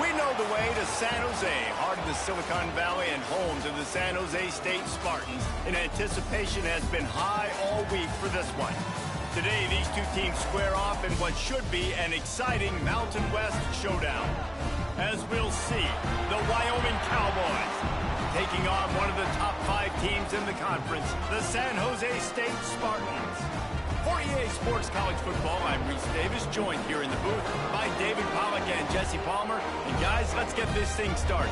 We know the way to San Jose, heart of the Silicon Valley and home to the San Jose State Spartans. And anticipation has been high all week for this one. Today, these two teams square off in what should be an exciting Mountain West showdown. As we'll see, the Wyoming Cowboys taking on one of the top 5 teams in the conference, the San Jose State Spartans. For EA Sports College Football, I'm Reese Davis, joined here in the booth by David Pollack and Jesse Palmer. And guys, let's get this thing started.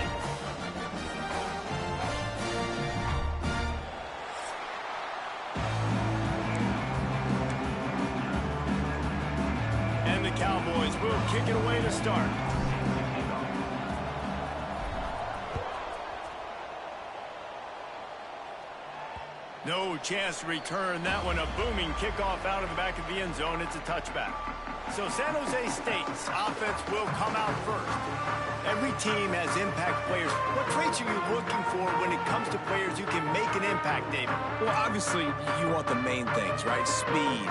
And the Cowboys will kick it away to start. No chance to return that one. A booming kickoff out of the back of the end zone. It's a touchback. So San Jose State's offense will come out first. Every team has impact players. What traits are you looking for when it comes to players who can make an impact, David? Well, obviously, you want the main things, right? Speed,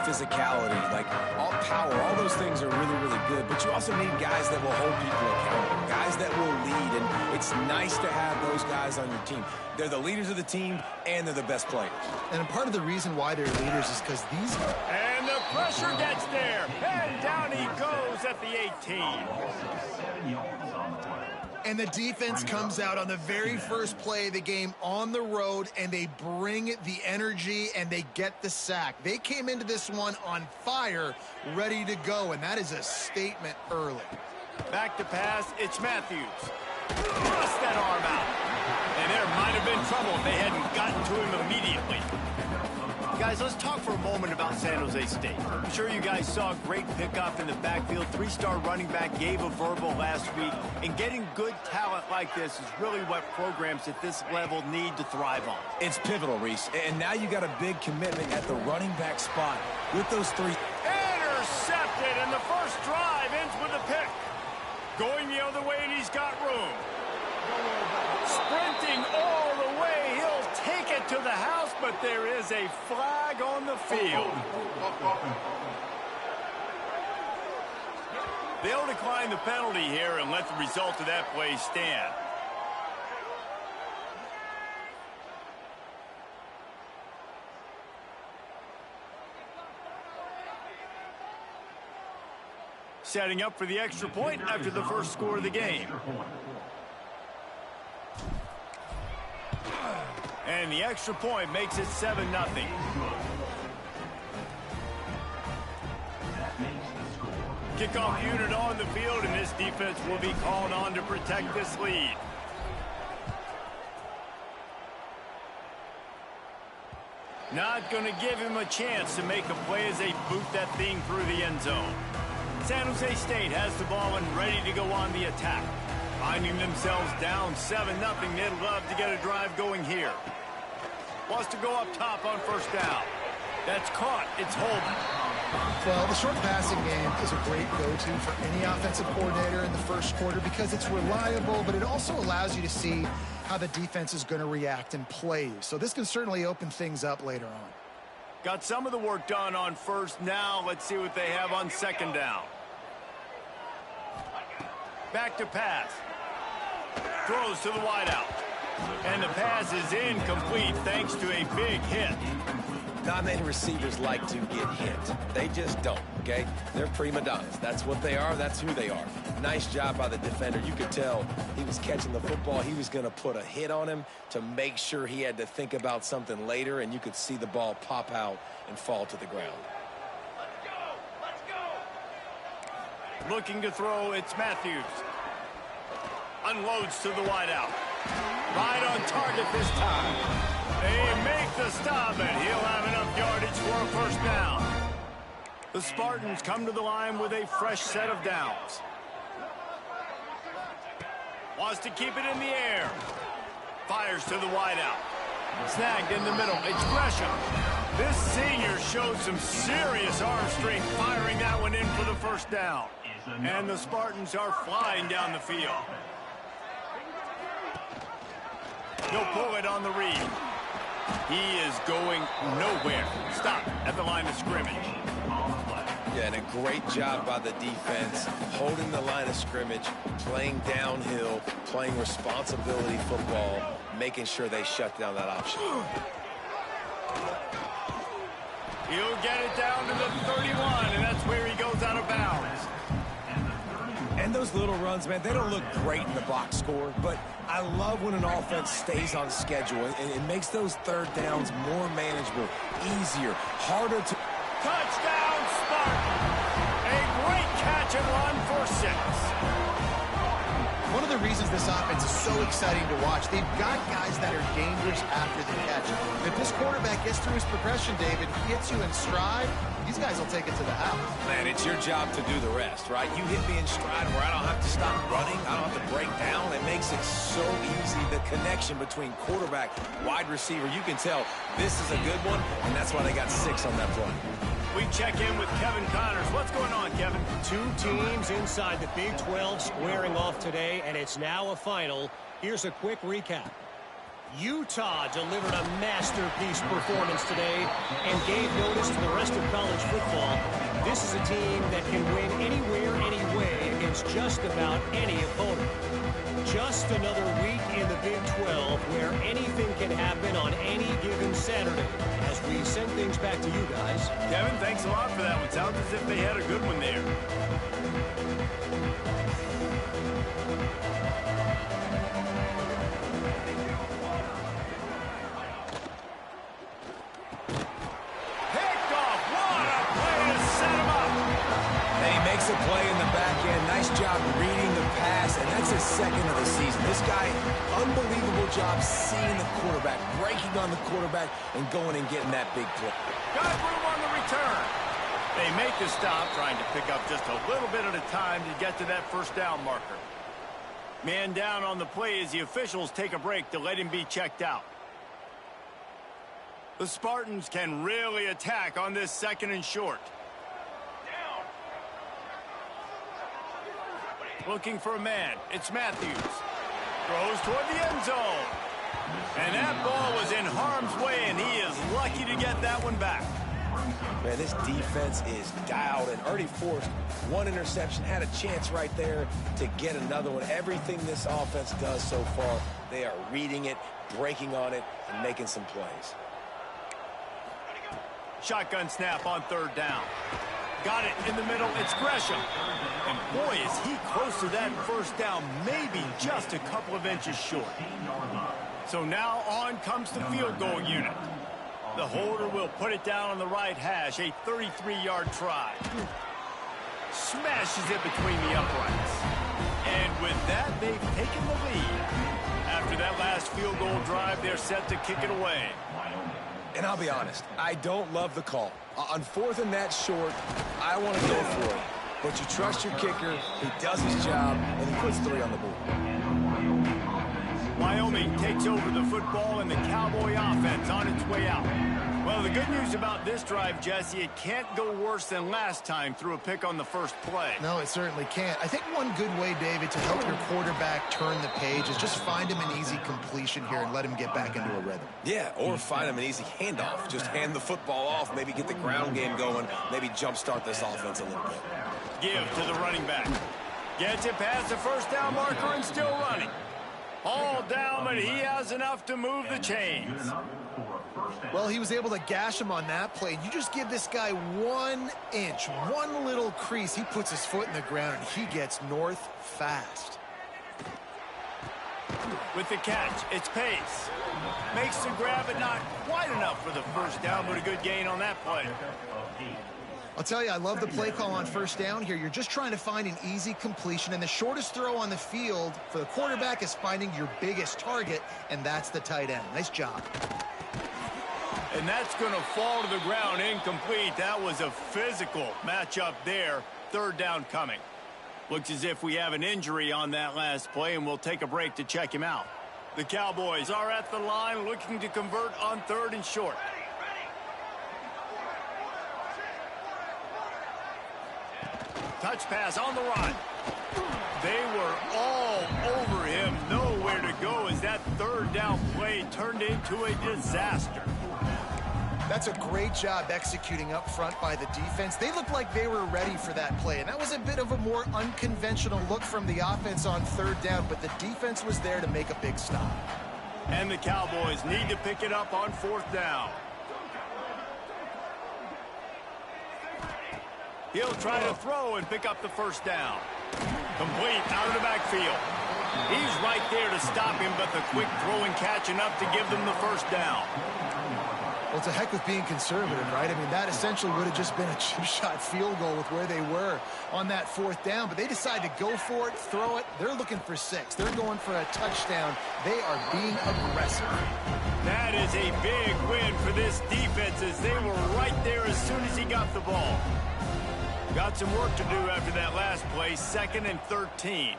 physicality, like all power. All those things are really, really good. But you also need guys that will hold people accountable, guys that will lead. And it's nice to have those guys on your team. They're the leaders of the team, and they're the best players. And part of the reason why they're leaders is because these... And the pressure gets there. And down he goes at the 18. And the defense comes out on the very first play of the game on the road, and they bring the energy, and they get the sack. They came into this one on fire, ready to go, and that is a statement early. Back to pass, it's Matthews. Thrust that arm out. And there might have been trouble if they hadn't gotten to him immediately. Guys, let's talk for a moment about San Jose State. I'm sure you guys saw a great pickup in the backfield. 3-star running back gave a verbal last week. And getting good talent like this is really what programs at this level need to thrive on. It's pivotal, Reese. And now you got a big commitment at the running back spot with those 3. Intercepted, and the first drive ends with a pick. Going the other way, and he's got room. Sprinting all the way, he'll take it to the house, but there is a flag on the field. They'll decline the penalty here and let the result of that play stand. Setting up for the extra point after the first score of the game. And the extra point makes it 7-0. Kickoff unit on the field, and this defense will be called on to protect this lead. Not going to give him a chance to make a play as they boot that thing through the end zone. San Jose State has the ball and ready to go on the attack. Finding themselves down 7-0, they'd love to get a drive going here. Wants to go up top on first down. That's caught. It's holding. Well, the short passing game is a great go-to for any offensive coordinator in the first quarter because it's reliable, but it also allows you to see how the defense is going to react and play. So this can certainly open things up later on. Got some of the work done on first. Now let's see what they have on second down. Back to pass. Throws to the wideout. And the pass is incomplete thanks to a big hit. Not many receivers like to get hit. They just don't, okay? They're prima donnas. That's what they are. That's who they are. Nice job by the defender. You could tell he was catching the football. He was going to put a hit on him to make sure he had to think about something later, and you could see the ball pop out and fall to the ground. Let's go. Looking to throw, it's Matthews. Unloads to the wideout. Right on target this time. They make the stop, and he'll have enough yardage for a first down. The Spartans come to the line with a fresh set of downs. Wants to keep it in the air. Fires to the wideout. Snagged in the middle. It's Gresham. This senior showed some serious arm strength firing that one in for the first down. And the Spartans are flying down the field. He'll pull it on the read. He is going nowhere. Stop at the line of scrimmage. Yeah, and a great job by the defense, holding the line of scrimmage, playing downhill, playing responsibility football, making sure they shut down that option. He'll get it down to the 31, and that's where he goes out of bounds. And those little runs, man, they don't look great in the box score, but I love when an offense stays on schedule, and it makes those third downs more manageable, easier, harder to... Touchdown, Spartan! A great catch and run for 6. One of the reasons this offense is so exciting to watch, they've got guys that are dangerous after the catch. If this quarterback gets through his progression, David, hits you in stride, these guys will take it to the house. Man, it's your job to do the rest, right? You hit me in stride where I don't have to stop running. I don't have to break down. It makes it so easy. The connection between quarterback, wide receiver, you can tell this is a good one, and that's why they got 6 on that play. We check in with Kevin Connors. What's going on, Kevin? 2 teams inside the Big 12 squaring off today, and it's now a final. Here's a quick recap. Utah delivered a masterpiece performance today and gave notice to the rest of college football. This is a team that can win anywhere, anyway against just about any opponent. Just another week in the Big 12 where anything can happen on any given Saturday. As we send things back to you guys. Kevin, thanks a lot for that one. Sounds as if they had a good one there. Picked off. What a play to set him up. And he makes a play in the back end. Nice job reading the pass, and that's his 2nd of the season. This guy, unbelievable job seeing the quarterback, breaking on the quarterback, and going and getting that big play. Got room on the return. They make the stop, trying to pick up just a little bit at a time to get to that first down marker. Man down on the play as the officials take a break to let him be checked out. The Spartans can really attack on this 2nd and short. Looking for a man. It's Matthews. Throws toward the end zone. And that ball was in harm's way, and he is lucky to get that one back. Man, this defense is dialed and already forced 1 interception, had a chance right there to get another one. Everything this offense does so far, they are reading it, breaking on it, and making some plays. Shotgun snap on 3rd down. Got it in the middle. It's Gresham. And boy, is he close to that first down, maybe just a couple of inches short. So now on comes the field goal unit. The holder will put it down on the right hash, a 33-yard try. Smashes it between the uprights. And with that, they've taken the lead. After that last field goal drive, they're set to kick it away. And I'll be honest, I don't love the call. On 4th and that short, I want to go for it. But you trust your kicker, he does his job, and he puts 3 on the board. Wyoming takes over the football, and the Cowboy offense on its way out. Well, the good news about this drive, Jesse, it can't go worse than last time through a pick on the first play. No, it certainly can't. I think one good way, David, to help your quarterback turn the page is just find him an easy completion here and let him get back into a rhythm. Yeah, or find him an easy handoff. Just hand the football off, maybe get the ground game going, maybe jumpstart this offense a little bit. Give to the running back. Gets it past the first down marker and still running. All down, but he has enough to move the chains. Well, he was able to gash him on that play. You just give this guy 1 inch, one little crease. He puts his foot in the ground, and he gets north fast. With the catch, it's Pace. Makes the grab, but not quite enough for the first down, but a good gain on that play. I'll tell you, I love the play call on first down here. You're just trying to find an easy completion, and the shortest throw on the field for the quarterback is finding your biggest target, and that's the tight end. Nice job. And that's going to fall to the ground incomplete. That was a physical matchup there. 3rd down coming. Looks as if we have an injury on that last play, and we'll take a break to check him out. The Cowboys are at the line looking to convert on 3rd and short. Touch pass on the run. They were all over him. Nowhere to go as that 3rd down play turned into a disaster. That's a great job executing up front by the defense. They looked like they were ready for that play, and that was a bit of a more unconventional look from the offense on third down, but the defense was there to make a big stop. And the Cowboys need to pick it up on fourth down. He'll try to throw and pick up the first down. Complete out of the backfield. He's right there to stop him, but the quick throw and catch enough to give them the first down. Well, it's a heck with being conservative, right? I mean, that essentially would have just been a chip-shot field goal with where they were on that fourth down, but they decide to go for it, throw it. They're looking for 6. They're going for a touchdown. They are being aggressive. That is a big win for this defense as they were right there as soon as he got the ball. Got some work to do after that last play, 2nd and 13.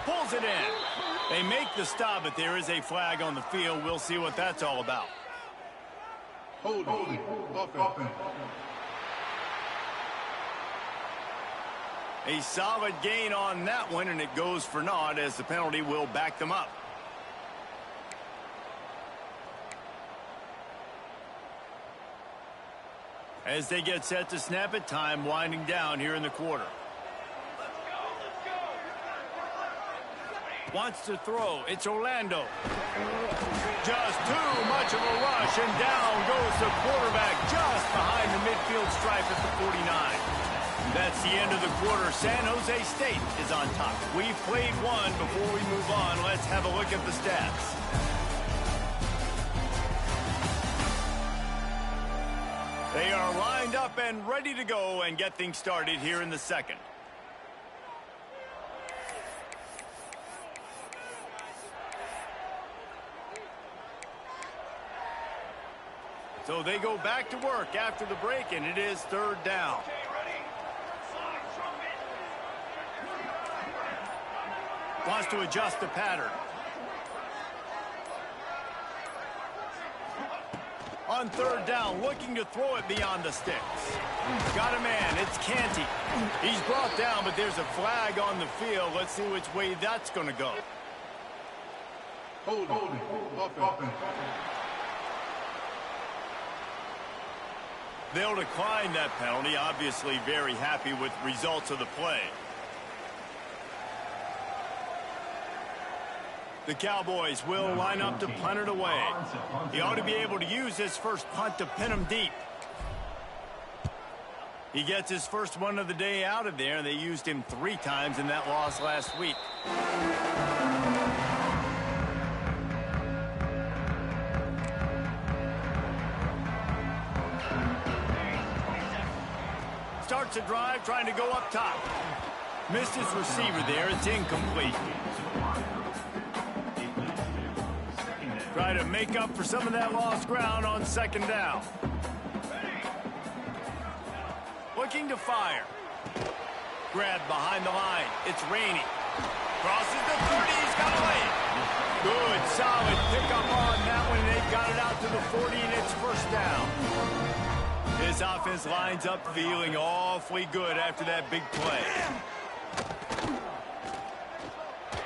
Pulls it in. They make the stop, but there is a flag on the field. We'll see what that's all about. Holding. Offense. A solid gain on that one, and it goes for naught as the penalty will back them up. As they get set to snap it, time winding down here in the quarter. Wants to throw. It's Orlando. Just too much of a rush, and down goes the quarterback just behind the midfield stripe at the 49. That's the end of the quarter. San Jose State is on top. We've played one. Before we move on, let's have a look at the stats. They are lined up and ready to go and get things started here in the second. So they go back to work after the break, and it is third down. Wants to adjust the pattern. On third down, looking to throw it beyond the sticks. Got a man, it's Canty. He's brought down, but there's a flag on the field. Let's see which way that's going to go. Holding. Offense. They'll decline that penalty, obviously very happy with results of the play. The Cowboys will line up to punt it away. He ought to be able to use his first punt to pin him deep. He gets his first one of the day out of there, and they used him 3 times in that loss last week. Starts a drive, trying to go up top. Missed his receiver there. It's incomplete. Try to make up for some of that lost ground on second down. Looking to fire. Grabbed behind the line. It's Rainey. Crosses the 30. He's got to lay it. Good, solid pickup on that one. They got it out to the 40, and it's first down. His offense lines up feeling awfully good after that big play.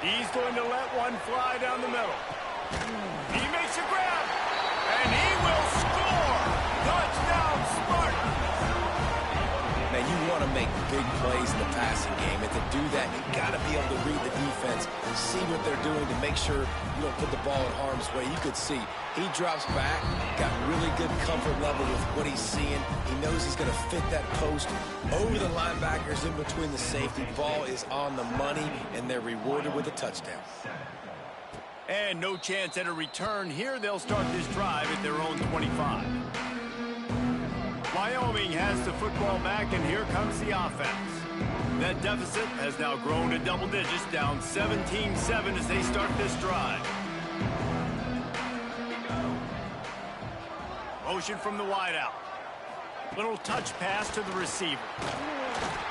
He's going to let one fly down the middle. He makes a grab, and he will score. Touchdown, Spartans. Man, you want to make big plays in the passing game, and to do that, you got to be able to read the defense, see what they're doing to make sure you don't put the ball in harm's way. You could see he drops back, got really good comfort level with what he's seeing. He knows he's going to fit that post over the linebackers in between the safety. Ball is on the money, and they're rewarded with a touchdown. And no chance at a return here. They'll start this drive at their own 25. Wyoming has the football back, and here comes the offense. That deficit has now grown to double digits, down 17-7 as they start this drive. Motion from the wideout. Little touch pass to the receiver.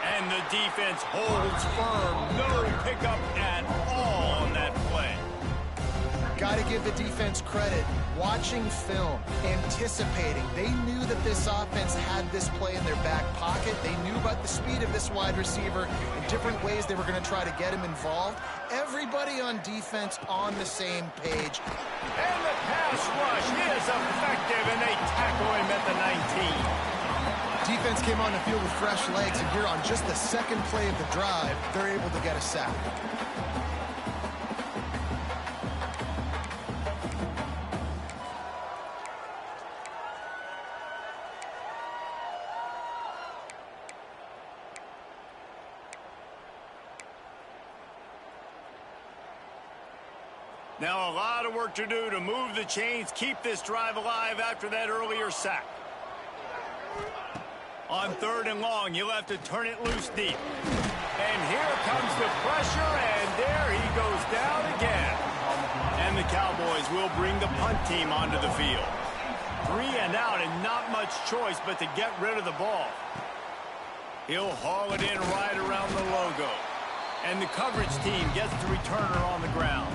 And the defense holds firm. No pickup at all on that play. Got to give the defense credit. Watching film, anticipating. They knew that this offense had this play in their back pocket. They knew about the speed of this wide receiver in different ways they were going to try to get him involved. Everybody on defense on the same page. And the pass rush is effective, and they tackle him at the 19. Defense came on the field with fresh legs, and here on just the second play of the drive, they're able to get a sack. Now a lot of work to do to move the chains, keep this drive alive after that earlier sack. On 3rd and long, you'll have to turn it loose deep. And here comes the pressure, and there he goes down again. And the Cowboys will bring the punt team onto the field. 3 and out, and not much choice but to get rid of the ball. He'll haul it in right around the logo. And the coverage team gets the returner on the ground.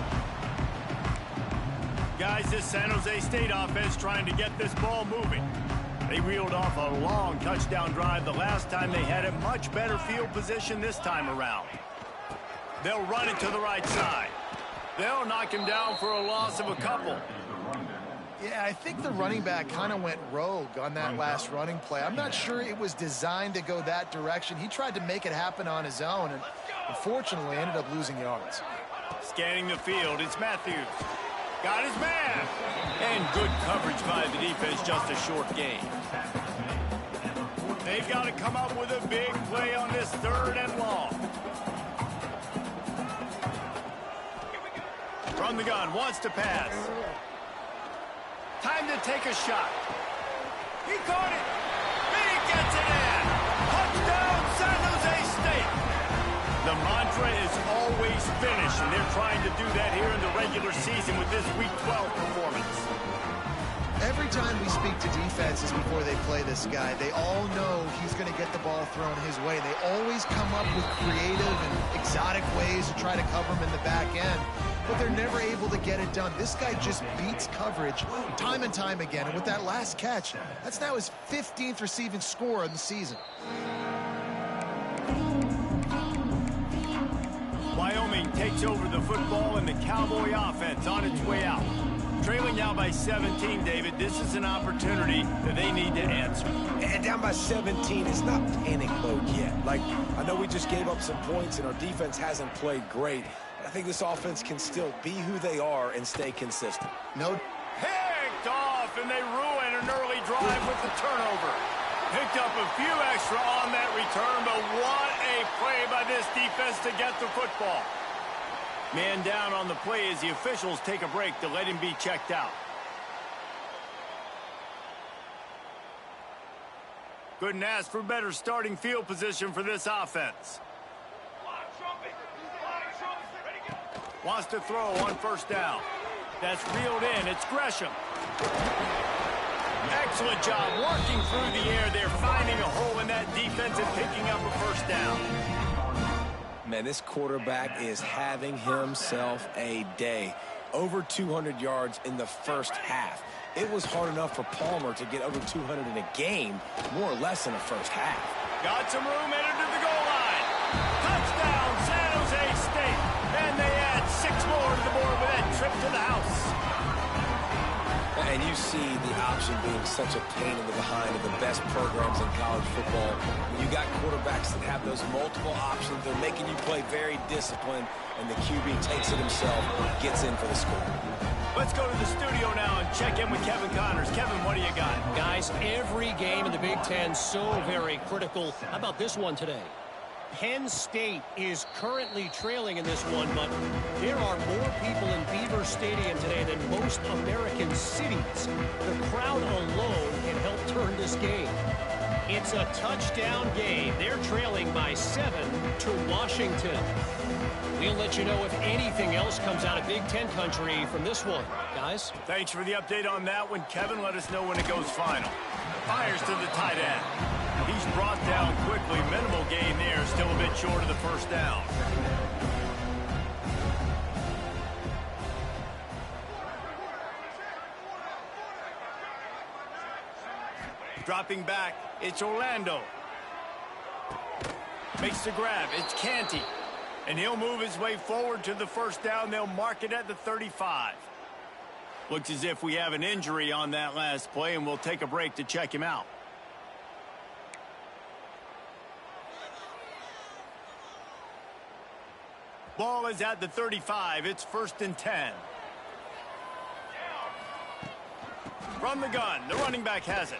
Guys, this San Jose State offense trying to get this ball moving. They reeled off a long touchdown drive the last time they had a much better field position this time around. They'll run it to the right side. They'll knock him down for a loss of a couple. Yeah, I think the running back kind of went rogue on that last running play. I'm not sure it was designed to go that direction. He tried to make it happen on his own, and unfortunately ended up losing yards. Scanning the field, it's Matthews. Got his man. And good coverage by the defense, just a short gain. They've got to come up with a big play on this 3rd and long. From the gun, wants to pass. Time to take a shot. He caught it. And he gets it in. Touchdown, San Jose State. The mantra is always finish, and they're trying to do that here in the regular season with this Week 12 performance. Every time we speak to defenses before they play this guy, they all know he's going to get the ball thrown his way. They always come up with creative and exotic ways to try to cover him in the back end, but they're never able to get it done. This guy just beats coverage time and time again, and with that last catch, that's now his 15th receiving score of the season. Wyoming takes over the football, and the Cowboy offense on its way out. Trailing now by 17, David. This is an opportunity that they need to answer. And down by 17, it's not panic mode yet. Like, I know we just gave up some points and our defense hasn't played great. But I think this offense can still be who they are and stay consistent. No. Picked off, and they ruin an early drive with the turnover. Picked up a few extra on that return, but what a play by this defense to get the football. Man down on the play as the officials take a break to let him be checked out. Couldn't ask for better starting field position for this offense. Wants to throw on 1st down. That's reeled in. It's Gresham. Excellent job working through the air. They're finding a hole in that defense and picking up a 1st down. Man, this quarterback is having himself a day. Over 200 yards in the first half. It was hard enough for Palmer to get over 200 in a game, more or less in the first half. Got some room headed to the goal line. Touchdown, San Jose State. And they add 6 more to the board with that trip to the house. And you see the option being such a pain in the behind of the best programs in college football. When you got quarterbacks that have those multiple options, they're making you play very disciplined, and the QB takes it himself, gets in for the score. Let's go to the studio now and check in with Kevin Connors. Kevin, what do you got? Guys, every game in the Big Ten so very critical. How about this one today? Penn State is currently trailing in this one, but there are more people in Beaver Stadium today than most American cities. The crowd alone can help turn this game. It's a touchdown game. They're trailing by 7 to Washington. We'll let you know if anything else comes out of Big Ten country from this one. Guys? Thanks for the update on that one, Kevin. Let us know when it goes final. Fires to the tight end. He's brought down quickly. Minimal gain there. Still a bit short of the 1st down. Dropping back, it's Orlando. Makes the grab, it's Canty. And he'll move his way forward to the first down. They'll mark it at the 35. Looks as if we have an injury on that last play, and we'll take a break to check him out. Ball is at the 35. It's 1st and 10. From the gun, the running back has it.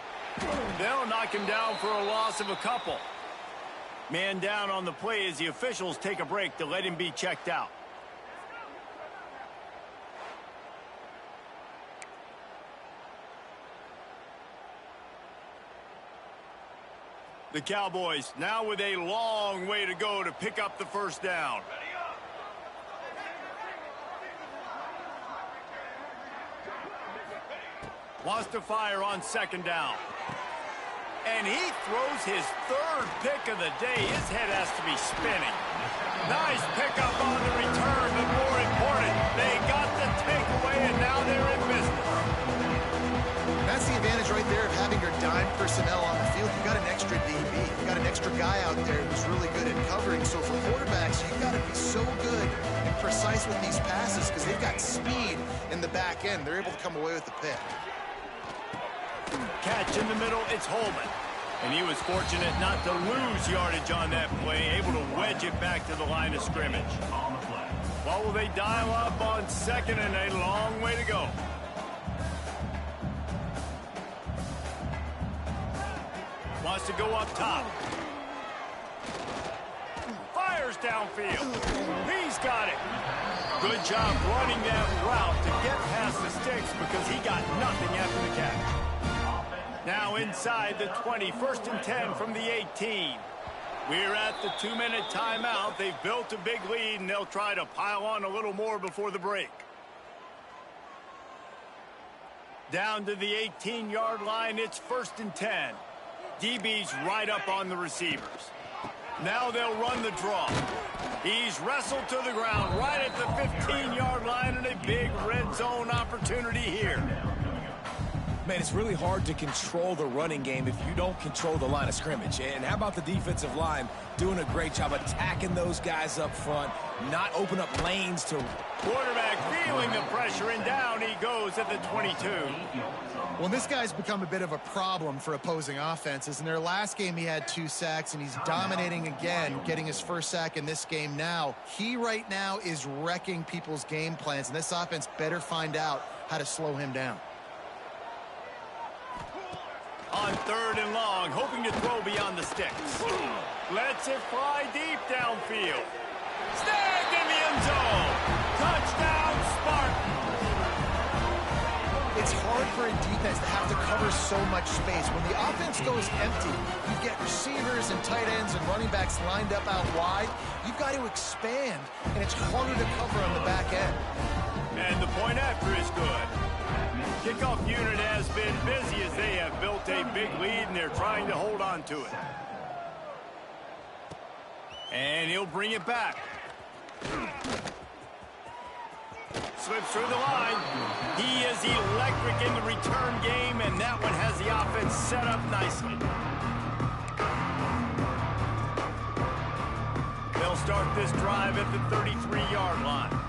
They'll knock him down for a loss of a couple. Man down on the play as the officials take a break to let him be checked out. The Cowboys now with a long way to go to pick up the first down. Wants to fire on 2nd down. And he throws his 3rd pick of the day. His head has to be spinning. Nice pickup on the return, but more important, they got the takeaway, and now they're in business. That's the advantage right there of having your dime personnel on the field. You've got an extra DB. You've got an extra guy out there who's really good at covering. So for quarterbacks, you've got to be so good and precise with these passes because they've got speed in the back end. They're able to come away with the pick. Catch in the middle, it's Holman. And he was fortunate not to lose yardage on that play, able to wedge it back to the line of scrimmage. What will they dial up on 2nd and a long way to go? Wants to go up top. Fires downfield. He's got it. Good job running that route to get past the sticks because he got nothing after the catch. Now inside the 20, 1st and 10 from the 18. We're at the 2-minute timeout. They've built a big lead, and they'll try to pile on a little more before the break. Down to the 18-yard line, it's 1st and 10. DB's right up on the receivers. Now they'll run the draw. He's wrestled to the ground right at the 15-yard line, and a big red zone opportunity here. Man, it's really hard to control the running game if you don't control the line of scrimmage. And how about the defensive line doing a great job attacking those guys up front, not open up lanes to... Quarterback feeling the pressure, and down he goes at the 22. Well, this guy's become a bit of a problem for opposing offenses. In their last game, he had 2 sacks, and he's dominating again, getting his 1st sack in this game now. He right now is wrecking people's game plans, and this offense better find out how to slow him down. On 3rd and long, hoping to throw beyond the sticks. Lets it fly deep downfield. Snagged in the end zone. Touchdown, Spartans. It's hard for a defense to have to cover so much space. When the offense goes empty, you get receivers and tight ends and running backs lined up out wide. You've got to expand, and it's harder to cover on the back end. And the point after is good. Kickoff unit has been busy as they have built a big lead, and they're trying to hold on to it. And he'll bring it back. Slips through the line. He is electric in the return game, and that one has the offense set up nicely. They'll start this drive at the 33-yard line.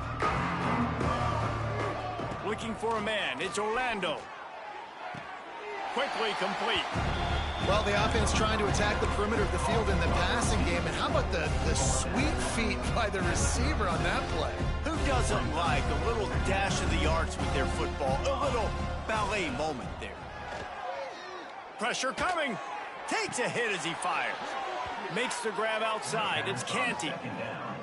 Looking for a man. It's Orlando. Quickly complete. Well, the offense trying to attack the perimeter of the field in the passing game. And how about the sweet feet by the receiver on that play? Who doesn't like a little dash of the arts with their football? A little ballet moment there. Pressure coming. Takes a hit as he fires. Makes the grab outside. It's Canty.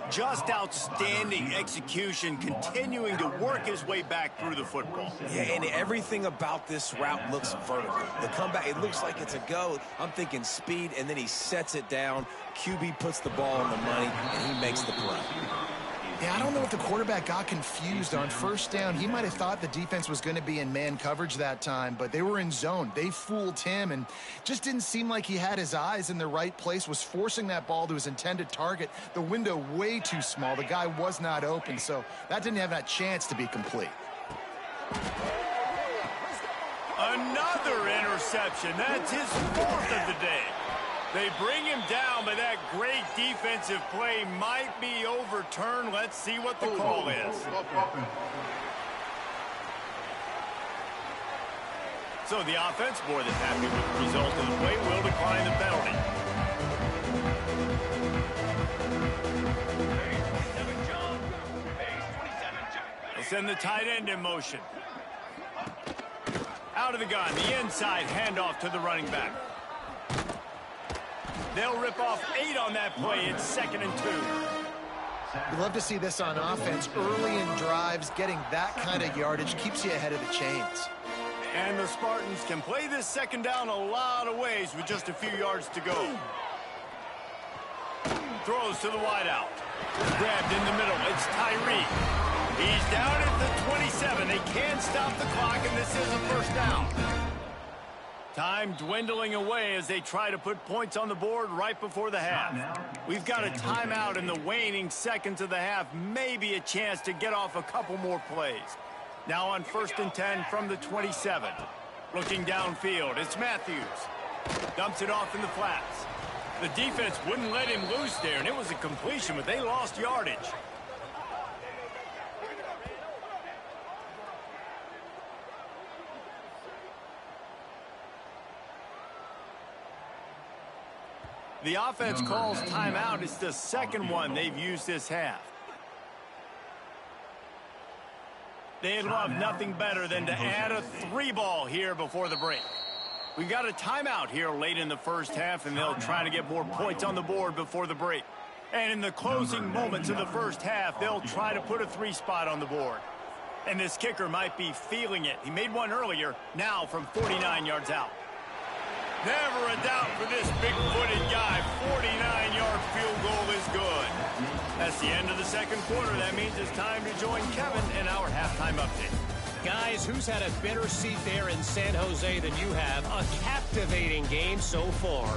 Just outstanding execution, continuing to work his way back through the football. Yeah, and everything about this route looks vertical. The comeback, it looks like it's a go. I'm thinking speed, and then he sets it down. QB puts the ball on the money, and he makes the play. Yeah, I don't know if the quarterback got confused on 1st down. He might have thought the defense was going to be in man coverage that time, but they were in zone. They fooled him, and just didn't seem like he had his eyes in the right place, was forcing that ball to his intended target. The window way too small. The guy was not open, so that didn't have that chance to be complete. Another interception. That's his 4th of the day. They bring him down, but that great defensive play might be overturned. Let's see what the call is. So the offense, more than happy with the result of the play, will decline the penalty. They send the tight end in motion. Out of the gun, the inside handoff to the running back. They'll rip off 8 on that play. It's 2nd and 2. You love to see this on offense. Early in drives, getting that kind of yardage keeps you ahead of the chains. And the Spartans can play this 2nd down a lot of ways with just a few yards to go. Throws to the wideout. Grabbed in the middle. It's Tyree. He's down at the 27. They can't stop the clock, and this is a 1st down. Time dwindling away as they try to put points on the board right before the half. We've got a timeout in the waning seconds of the half. Maybe a chance to get off a couple more plays. Now on 1st and 10 from the 27. Looking downfield, it's Matthews. Dumps it off in the flats. The defense wouldn't let him loose there, and it was a completion, but they lost yardage. The offense calls timeout. It's the 2nd one they've used this half. They'd love nothing better than to add a 3-ball here before the break. We've got a timeout here late in the 1st half, and they'll try to get more points on the board before the break. And in the closing moments of the 1st half, they'll try to put a 3 spot on the board. And this kicker might be feeling it. He made one earlier, now from 49 yards out. Never a doubt for this big-footed guy. 49-yard field goal is good. That's the end of the 2nd quarter. That means it's time to join Kevin in our halftime update. Guys, who's had a better seat there in San Jose than you have? A captivating game so far.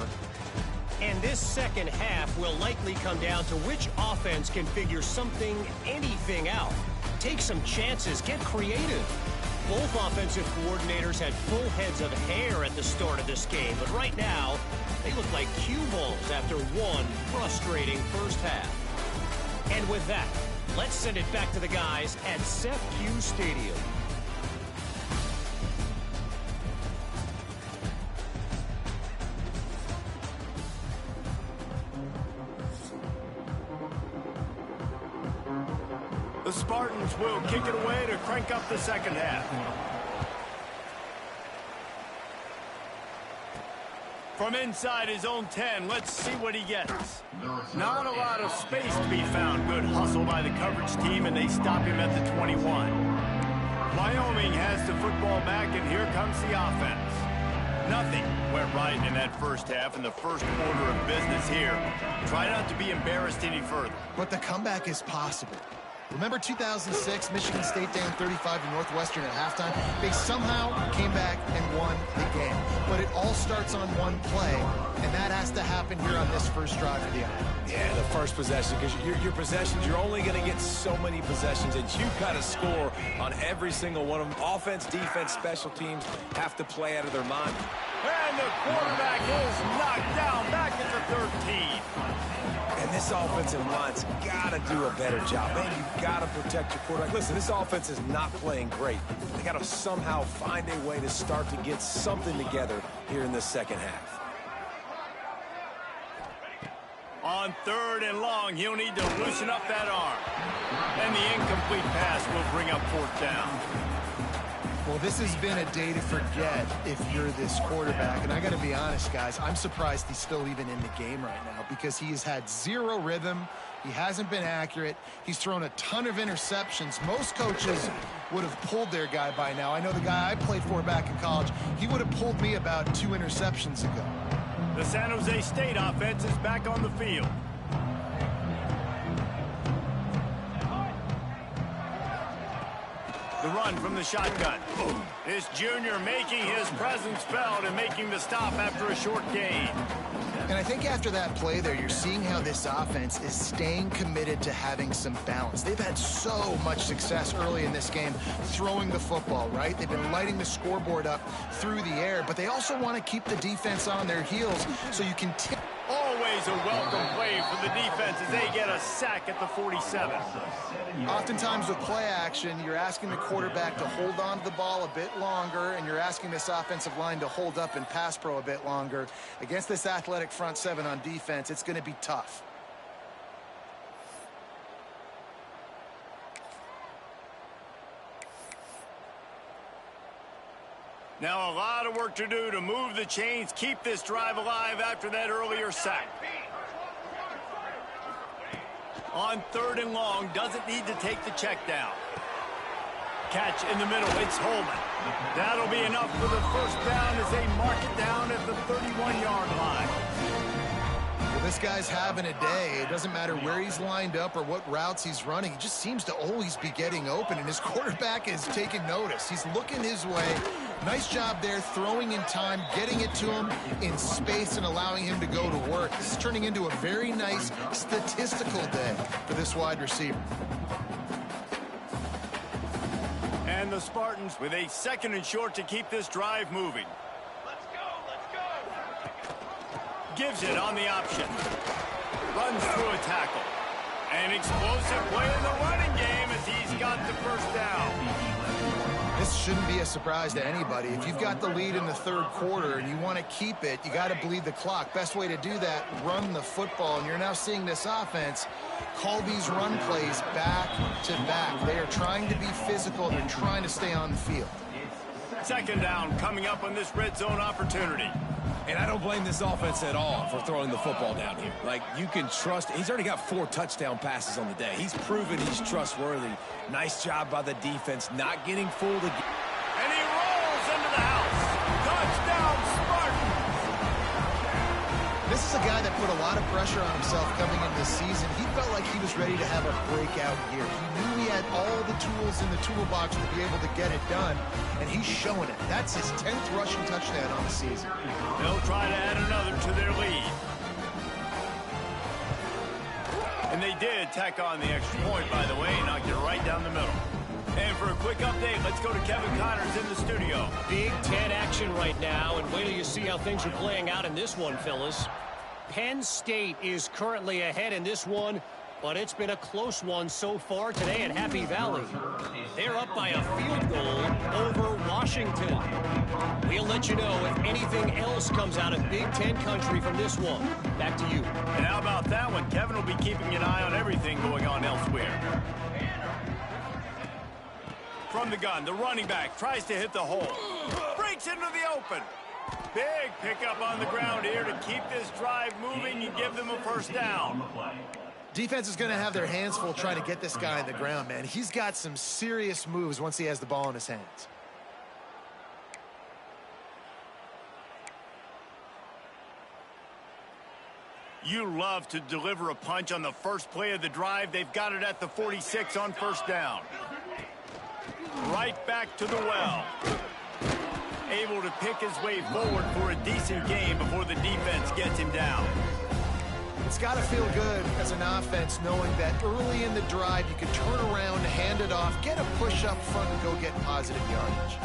And this 2nd half will likely come down to which offense can figure something, anything out. Take some chances. Get creative. Both offensive coordinators had full heads of hair at the start of this game, but right now, they look like cue balls after one frustrating 1st half. And with that, let's send it back to the guys at Seth Q Stadium. The Spartans will kick it away to crank up the 2nd half. From inside his own 10, let's see what he gets. Not a lot of space to be found. Good hustle by the coverage team, and they stop him at the 21. Wyoming has the football back, and here comes the offense. Nothing went right in that 1st half in the 1st order of business here. Try not to be embarrassed any further. But the comeback is possible. Remember 2006, Michigan State down 35 to Northwestern at halftime? They somehow came back and won the game. But it all starts on one play, and that has to happen here on this 1st drive for the Islanders. Yeah, the 1st possession, because your possessions, you're only going to get so many possessions, and you've got to score on every single one of them. Offense, defense, special teams have to play out of their mind. And the quarterback is knocked down back at the 13. And this offensive line's got to do a better job. Man, you've got to protect your quarterback. Listen, this offense is not playing great. They got to somehow find a way to start to get something together here in the 2nd half. On 3rd and long, he'll need to loosen up that arm. And the incomplete pass will bring up 4th down. Well, this has been a day to forget if you're this quarterback. And I got to be honest, guys, I'm surprised he's still even in the game right now because he has had 0 rhythm. He hasn't been accurate. He's thrown a ton of interceptions. Most coaches would have pulled their guy by now. I know the guy I played for back in college, he would have pulled me about 2 interceptions ago. The San Jose State offense is back on the field. The run from the shotgun. This junior making his presence felt and making the stop after a short gain. And I think after that play there, you're seeing how this offense is staying committed to having some balance. They've had so much success early in this game throwing the football, right? They've been lighting the scoreboard up through the air, but they also want to keep the defense on their heels so you can tip. Always a welcome play for the defense as they get a sack at the 47. Oftentimes with play action, you're asking the quarterback to hold on to the ball a bit longer, and you're asking this offensive line to hold up in pass pro a bit longer. Against this athletic front seven on defense, it's going to be tough. Now a lot of work to do to move the chains, keep this drive alive after that earlier sack. On 3rd and long, doesn't need to take the check down. Catch in the middle, it's Holman. That'll be enough for the first down as they mark it down at the 31-yard line. Well, this guy's having a day. It doesn't matter where he's lined up or what routes he's running. He just seems to always be getting open, and his quarterback is taking notice. He's looking his way. Nice job there, throwing in time, getting it to him in space and allowing him to go to work. This is turning into a very nice statistical day for this wide receiver. And the Spartans with a 2nd and short to keep this drive moving. Gives it on the option. Runs through a tackle. An explosive play in the running game as he's got the first down. This shouldn't be a surprise to anybody. If you've got the lead in the 3rd quarter and you want to keep it, you got to bleed the clock. Best way to do that, run the football. And you're now seeing this offense call these run plays back to back. They are trying to be physical. They're trying to stay on the field. 2nd down coming up on this red zone opportunity. And I don't blame this offense at all for throwing the football down here. Like, you can trust. He's already got 4 touchdown passes on the day. He's proven he's trustworthy. Nice job by the defense, not getting fooled again. And he rolls into the house. Touchdown, Spartans. This is a guy that put a lot of pressure on himself coming into the season. He felt like he was ready to have a breakout year. He knew he had all the tools in the toolbox to be able to get it done, and he's showing it. That's his 10th rushing touchdown on the season. They'll try to add another to their lead. And they did tack on the extra point, by the way, knocked it right down the middle. And for a quick update, let's go to Kevin Connors in the studio. Big Ten action right now, and wait till you see how things are playing out in this one, Phyllis. Penn State is currently ahead in this one, but it's been a close one so far today at Happy Valley. They're up by a field goal over Washington. We'll let you know if anything else comes out of Big Ten country from this one. Back to you. And how about that one? Kevin will be keeping an eye on everything going on elsewhere. From the gun, the running back tries to hit the hole. Breaks into the open. Big pickup on the ground here to keep this drive moving and give them a first down. Defense is going to have their hands full trying to get this guy on the ground, man. He's got some serious moves once he has the ball in his hands. You love to deliver a punch on the first play of the drive. They've got it at the 46 on first down. Right back to the well. Able to pick his way forward for a decent game before the defense gets him down. It's got to feel good as an offense knowing that early in the drive you can turn around, hand it off, get a push up front, and go get positive yardage.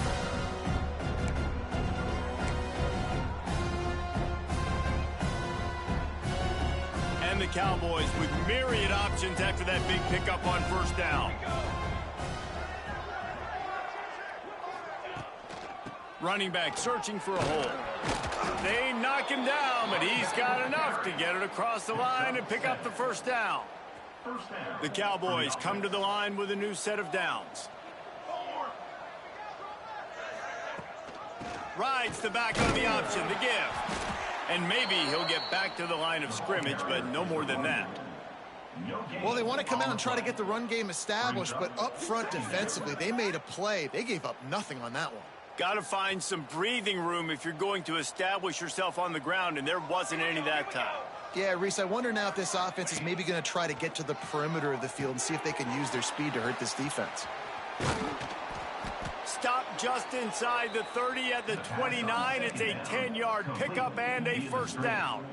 And the Cowboys with myriad options after that big pickup on first down. Running back searching for a hole. They knock him down, but he's got enough to get it across the line and pick up the first down. The Cowboys come to the line with a new set of downs. Rides the back on the option, the give. And maybe he'll get back to the line of scrimmage, but no more than that. Well, they want to come out and try to get the run game established, but up front defensively, they made a play. They gave up nothing on that one. Got to find some breathing room if you're going to establish yourself on the ground, and there wasn't any that time. Yeah, Reese, I wonder now if this offense is maybe going to try to get to the perimeter of the field and see if they can use their speed to hurt this defense. Stop just inside the 30 at the 29. It's a 10-yard pickup and a first down.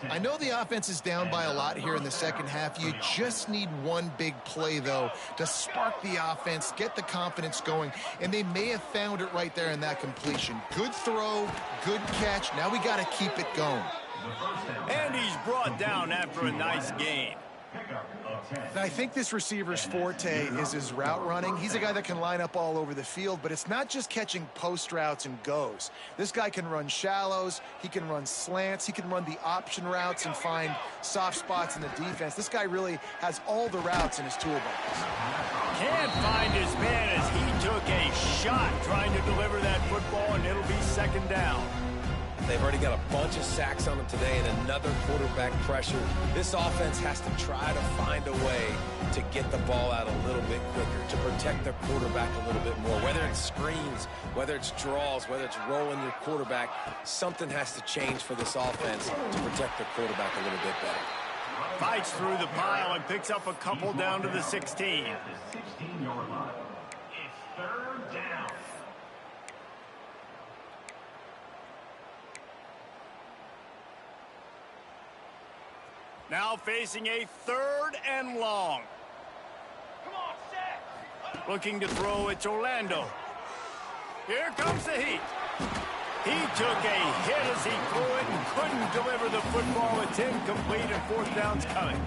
I know the offense is down by a lot here in the second half. You just need one big play, though, to spark the offense, get the confidence going, and they may have found it right there in that completion. Good throw, good catch. Now we got to keep it going. And he's brought down after a nice game. And I think this receiver's forte is his route running. He's a guy that can line up all over the field, but it's not just catching post routes and goes. This guy can run shallows, he can run slants, he can run the option routes and find soft spots in the defense. This guy really has all the routes in his toolbox. Can't find his man as he took a shot trying to deliver that football, and it'll be second down. They've already got a bunch of sacks on them today and another quarterback pressure. This offense has to try to find a way to get the ball out a little bit quicker, to protect their quarterback a little bit more. Whether it's screens, whether it's draws, whether it's rolling your quarterback, something has to change for this offense to protect their quarterback a little bit better. Fights through the pile and picks up a couple down to the 16. At the 16-yard line. It's third down. Now facing a third and long. Looking to throw, it's Orlando. Here comes the heat. He took a hit as he threw it and couldn't deliver the football. It's incomplete and fourth down's coming.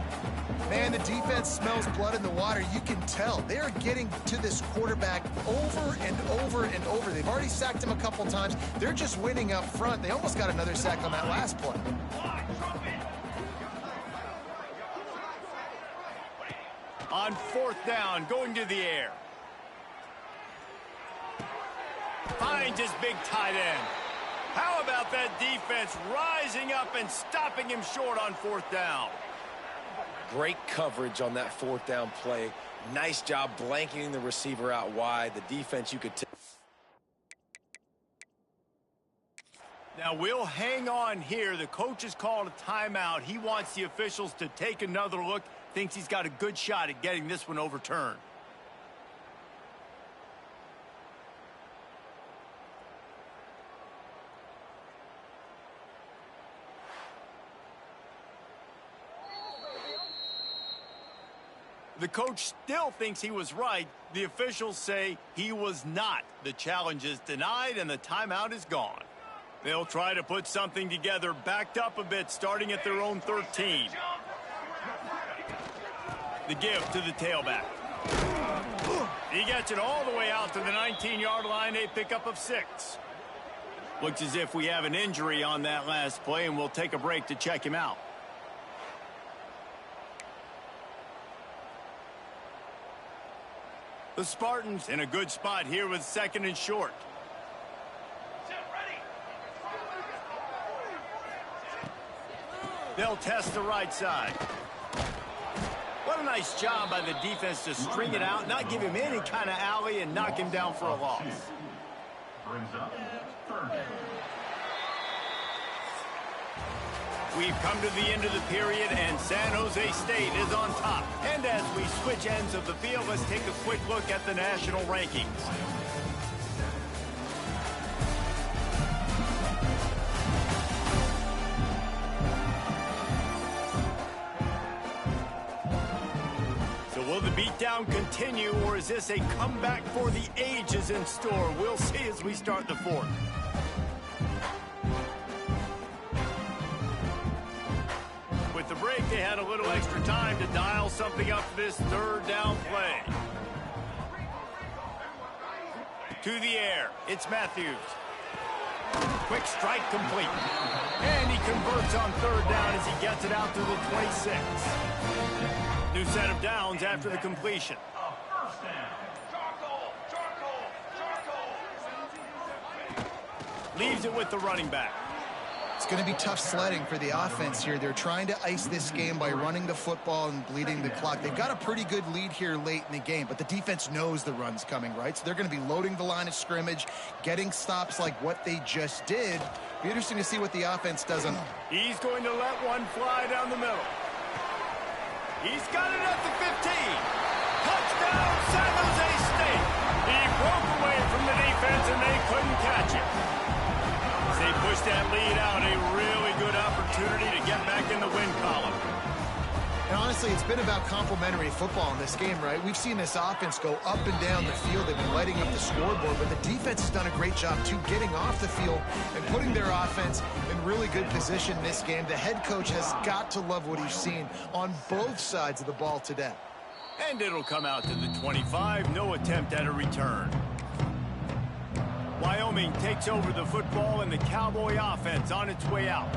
Man, the defense smells blood in the water. You can tell. They are getting to this quarterback over and over and over. They've already sacked him a couple times. They're just winning up front. They almost got another sack on that last play. On fourth down, going to the air. Finds his big tight end. How about that defense rising up and stopping him short on fourth down? Great coverage on that fourth down play. Nice job blanketing the receiver out wide. The defense, you could tell. Now we'll hang on here. The coach has called a timeout. He wants the officials to take another look. Thinks he's got a good shot at getting this one overturned. The coach still thinks he was right. The officials say he was not. The challenge is denied and the timeout is gone. They'll try to put something together, backed up a bit, starting at their own 13. The give to the tailback. He gets it all the way out to the 19-yard line, a pickup of 6. Looks as if we have an injury on that last play, and we'll take a break to check him out. The Spartans in a good spot here with second and short. They'll test the right side. What a nice job by the defense to string it out, not give him any kind of alley, and knock him down for a loss. Brings up third down. We've come to the end of the period, and San Jose State is on top. And as we switch ends of the field, let's take a quick look at the national rankings. Will the beatdown continue, or is this a comeback for the ages in store? We'll see as we start the fourth. With the break, they had a little extra time to dial something up for this third down play. To the air, it's Matthews. Quick strike complete. And he converts on third down as he gets it out to the 26. New set of downs after the completion. Leaves it with the running back. It's going to be tough sledding for the offense here. They're trying to ice this game by running the football and bleeding the clock. They've got a pretty good lead here late in the game, but the defense knows the run's coming, right? So they're going to be loading the line of scrimmage, getting stops like what they just did. Be interesting to see what the offense does on. He's going to let one fly down the middle. He's got it at the 15. Touchdown, San Jose State. He broke away from the defense, and they couldn't catch it. As they pushed that lead out, a really good opportunity honestly, it's been about complementary football in this game, right? We've seen this offense go up and down the field. They've been lighting up the scoreboard, but the defense has done a great job, too, getting off the field and putting their offense in really good position in this game. The head coach has got to love what he's seen on both sides of the ball today. And it'll come out to the 25. No attempt at a return. Wyoming takes over the football, and the Cowboy offense on its way out.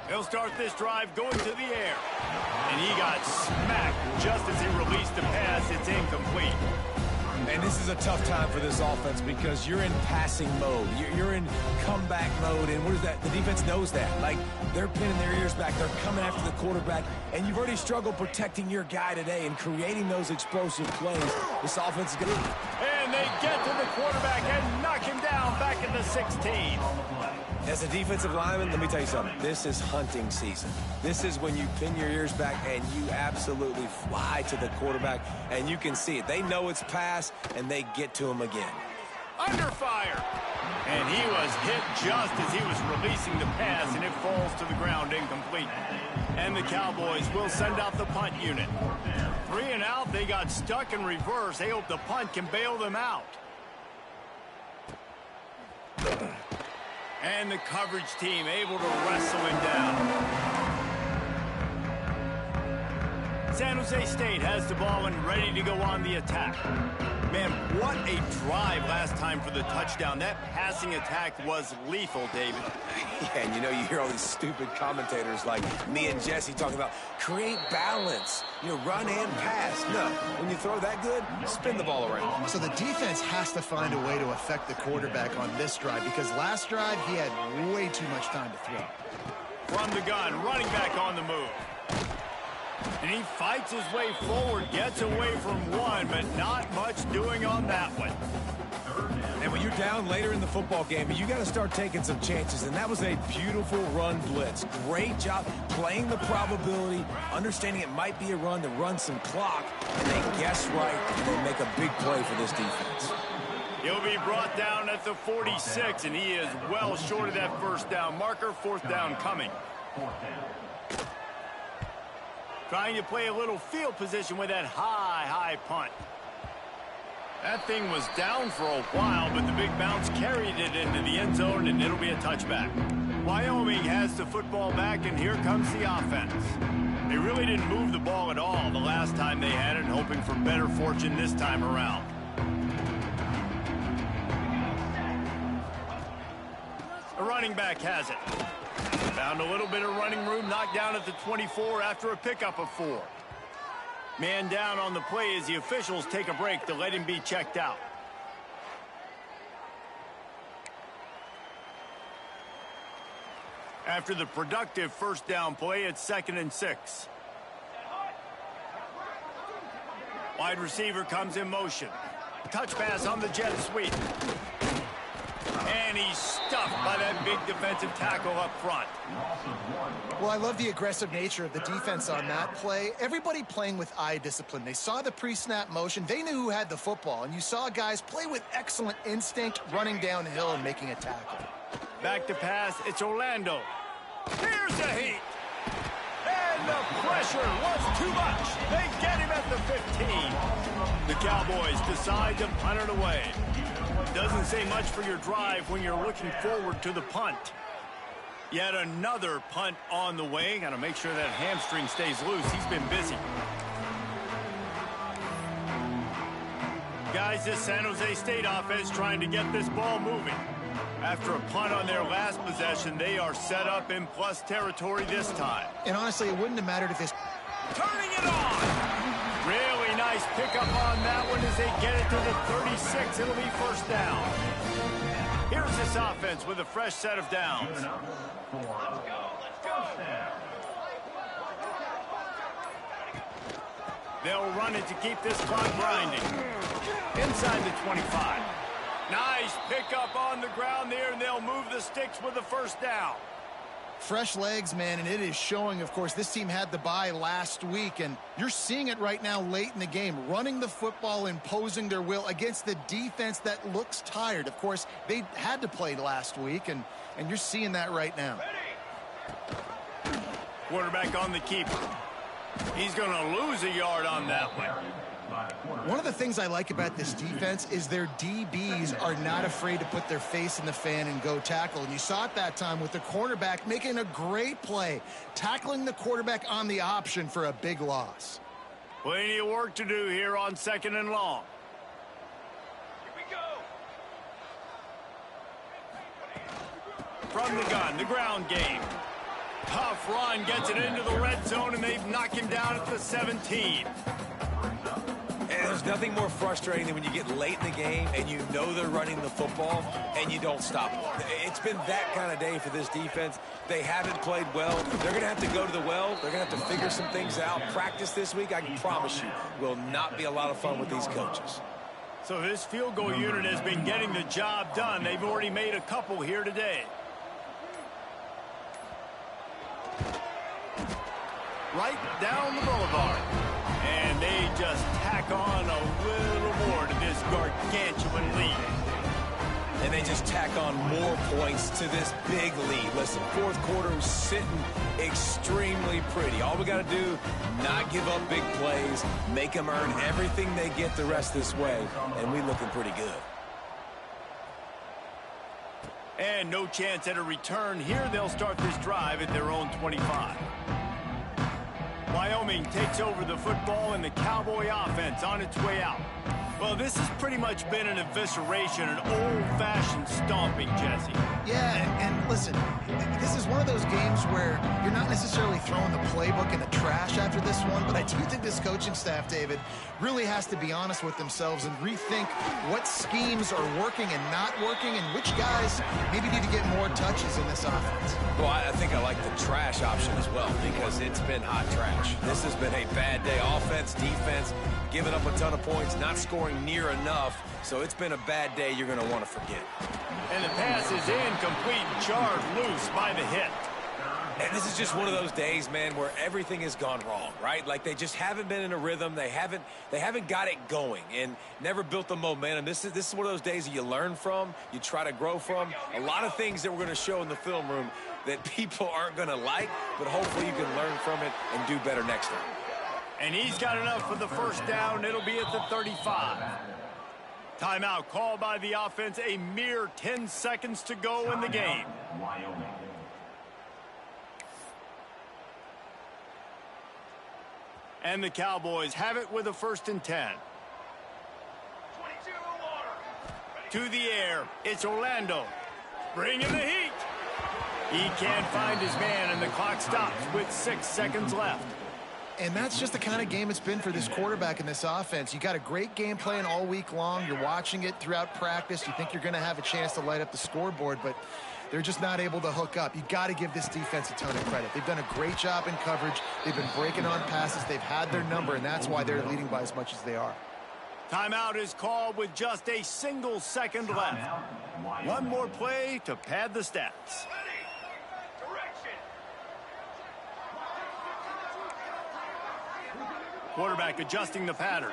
He'll start this drive going to the air. And he got smacked just as he released the pass. It's incomplete. And this is a tough time for this offense because you're in passing mode. You're in comeback mode. And what is that? The defense knows that. Like, they're pinning their ears back. They're coming after the quarterback. And you've already struggled protecting your guy today and creating those explosive plays. This offense is going to... And they get to the quarterback and knock him down back at the 16. As a defensive lineman, let me tell you something. This is hunting season. This is when you pin your ears back and you absolutely fly to the quarterback, and you can see it. They know it's pass, and they get to him again. Under fire. And he was hit just as he was releasing the pass, and it falls to the ground incomplete. And the Cowboys will send out the punt unit. 3 and out, they got stuck in reverse. They hope the punt can bail them out. And the coverage team able to wrestle him down. San Jose State has the ball and ready to go on the attack. Man, what a drive last time for the touchdown. That passing attack was lethal, David. Yeah, and you know, you hear all these stupid commentators like me and Jesse talking about create balance, you know, run and pass. No, when you throw that good, spin the ball around. So the defense has to find a way to affect the quarterback on this drive because last drive he had way too much time to throw. From the gun, running back on the move. And he fights his way forward, gets away from one, but not much doing on that one. And when you're down later in the football game, you got to start taking some chances, and that was a beautiful run blitz. Great job playing the probability, understanding it might be a run to run some clock, and they guess right, and they make a big play for this defense. He'll be brought down at the 46, and he is well short of that first down marker. 4th down coming. Trying to play a little field position with that high punt. That thing was down for a while, but the big bounce carried it into the end zone, and it'll be a touchback. Wyoming has the football back, and here comes the offense. They really didn't move the ball at all the last time they had it, hoping for better fortune this time around. The running back has it. Found a little bit of running room, knocked down at the 24 after a pickup of 4. Man down on the play as the officials take a break to let him be checked out. After the productive first down play, it's 2nd and 6. Wide receiver comes in motion. Touch pass on the jet sweep. And he's stuffed by that big defensive tackle up front. Well, I love the aggressive nature of the defense on that play. Everybody playing with eye discipline. They saw the pre-snap motion. They knew who had the football. And you saw guys play with excellent instinct, running downhill and making a tackle. Back to pass. It's Orlando. Here's the heat. And the pressure was too much. They get him at the 15. The Cowboys decide to punt it away. Doesn't say much for your drive when you're looking forward to the punt. Yet another punt on the way. Got to make sure that hamstring stays loose. He's been busy. Guys, this San Jose State offense trying to get this ball moving. After a punt on their last possession, they are set up in plus territory this time. And honestly, it wouldn't have mattered if this... Turning it on! Really nice pickup on that one as they get it to the 36. It'll be first down. Here's this offense with a fresh set of downs. They'll run it to keep this clock grinding. Inside the 25. Nice pickup on the ground there, and they'll move the sticks with the first down. Fresh legs, man, and it is showing, of course, this team had the bye last week, and you're seeing it right now late in the game, running the football, imposing their will against the defense that looks tired. Of course, they had to play last week, and you're seeing that right now. Quarterback on the keeper. He's going to lose a yard on that one. One of the things I like about this defense is their DBs are not afraid to put their face in the fan and go tackle. And you saw it that time with the cornerback making a great play, tackling the quarterback on the option for a big loss. Plenty of work to do here on 2nd and long. Here we go. From the gun, the ground game. Tough run, gets it into the red zone, and they've knocked him down at the 17. And there's nothing more frustrating than when you get late in the game and you know they're running the football and you don't stop them. It's been that kind of day for this defense. They haven't played well. They're going to have to go to the well. They're going to have to figure some things out. Practice this week, I can promise you, will not be a lot of fun with these coaches. So this field goal unit has been getting the job done. They've already made a couple here today. Right down the boulevard. And they just tack on a little more to this gargantuan lead. And they just tack on more points to this big lead. Listen, fourth quarter is sitting extremely pretty. All we got to do, not give up big plays, make them earn everything they get the rest this way, and we looking pretty good. And no chance at a return here. They'll start this drive at their own 25. Wyoming takes over the football and the Cowboy offense on its way out. Well, this has pretty much been an evisceration, an old-fashioned stomping, Jesse. Yeah, and listen, this is one of those games where you're not necessarily throwing the playbook in the trash after this one, but I do think this coaching staff, David, really has to be honest with themselves and rethink what schemes are working and not working and which guys maybe need to get more touches in this offense. Well, I think I like the trash option as well because it's been hot trash. This has been a bad day. Offense, defense, giving up a ton of points, not scoring near enough. So it's been a bad day you're going to want to forget. And the pass is incomplete, jarred loose by the hit. And this is just one of those days, man, where everything has gone wrong, right? Like they just haven't been in a rhythm. They haven't got it going and never built the momentum. This is one of those days that you learn from, you try to grow from. A lot of things that we're going to show in the film room that people aren't going to like, but hopefully you can learn from it and do better next time. And he's got enough for the first down. It'll be at the 35. Timeout called by the offense. A mere 10 seconds to go in the game. Wyoming. And the Cowboys have it with a 1st and 10. 22 water. To the air. It's Orlando. Bringing the heat. He can't find his man, and the clock stops with 6 seconds left. And that's just the kind of game it's been for this quarterback in this offense. You got a great game plan all week long. You're watching it throughout practice. You think you're going to have a chance to light up the scoreboard, but they're just not able to hook up. You got to give this defense a ton of credit. They've done a great job in coverage. They've been breaking on passes. They've had their number, and that's why they're leading by as much as they are. Timeout is called with just a single second left. One more play to pad the stats. Quarterback adjusting the pattern.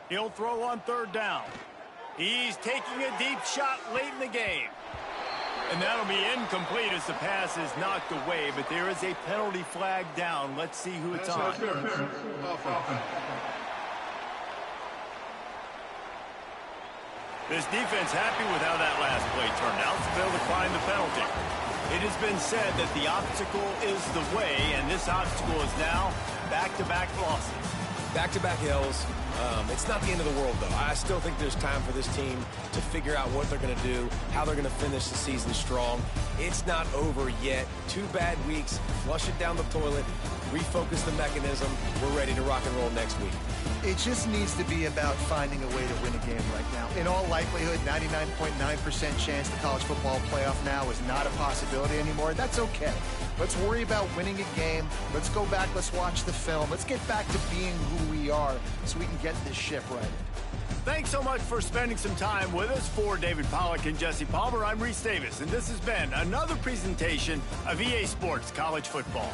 He'll throw on 3rd down. He's taking a deep shot late in the game. And that'll be incomplete as the pass is knocked away, but there is a penalty flag down. Let's see who it's on. This defense happy with how that last play turned out, so they'll decline the penalty. It has been said that the obstacle is the way, and this obstacle is now back-to-back losses. Back-to-back L's. It's not the end of the world, though. I still think there's time for this team to figure out what they're going to do, how they're going to finish the season strong. It's not over yet. 2 bad weeks. Flush it down the toilet. Refocus the mechanism. We're ready to rock and roll next week. It just needs to be about finding a way to win a game right now. In all likelihood, 99.9% chance the college football playoff now is not a possibility anymore. That's okay. Let's worry about winning a game. Let's go back. Let's watch the film. Let's get back to being who we are so we can get this ship right. Thanks so much for spending some time with us. For David Pollack and Jesse Palmer, I'm Reese Davis, and this has been another presentation of EA Sports College Football.